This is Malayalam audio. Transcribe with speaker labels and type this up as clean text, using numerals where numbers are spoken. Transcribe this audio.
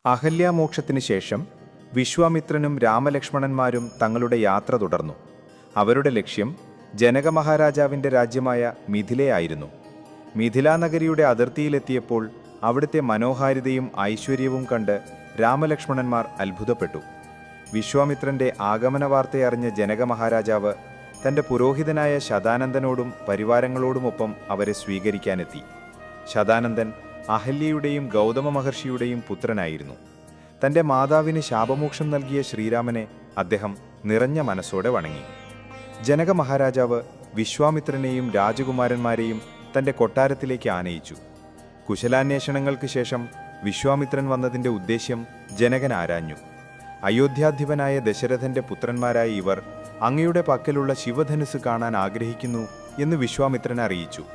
Speaker 1: അഹല്യാമോക്ഷത്തിന് ശേഷം വിശ്വാമിത്രനും രാമലക്ഷ്മണന്മാരും തങ്ങളുടെ യാത്ര തുടർന്നു. അവരുടെ ലക്ഷ്യം ജനകമഹാരാജാവിൻ്റെ രാജ്യമായ മിഥിലയായിരുന്നു. മിഥിലാനഗരിയുടെ അതിർത്തിയിലെത്തിയപ്പോൾ അവിടുത്തെ മനോഹാരിതയും ഐശ്വര്യവും കണ്ട് രാമലക്ഷ്മണന്മാർ അത്ഭുതപ്പെട്ടു. വിശ്വാമിത്രൻ്റെ ആഗമന വാർത്തയറിഞ്ഞ ജനകമഹാരാജാവ് തൻ്റെ പുരോഹിതനായ ശതാനന്ദനോടും പരിവാരങ്ങളോടുമൊപ്പം അവരെ സ്വീകരിക്കാനെത്തി. ശതാനന്ദൻ അഹല്യയുടെയും ഗൗതമ മഹർഷിയുടെയും പുത്രനായിരുന്നു. തൻ്റെ മാതാവിന് ശാപമോക്ഷം നൽകിയ ശ്രീരാമനെ അദ്ദേഹം നിറഞ്ഞ മനസ്സോടെ വണങ്ങി. ജനക മഹാരാജാവ് വിശ്വാമിത്രനെയും രാജകുമാരന്മാരെയും തൻ്റെ കൊട്ടാരത്തിലേക്ക് ആനയിച്ചു. കുശലാന്വേഷണങ്ങൾക്ക് ശേഷം വിശ്വാമിത്രൻ വന്നതിൻ്റെ ഉദ്ദേശ്യം ജനകൻ ആരാഞ്ഞു. അയോധ്യാധിപനായ ദശരഥൻ്റെ പുത്രന്മാരായ ഇവർ അങ്ങയുടെ പക്കലുള്ള ശിവധനുസ് കാണാൻ ആഗ്രഹിക്കുന്നു എന്ന് വിശ്വാമിത്രൻ അറിയിച്ചു.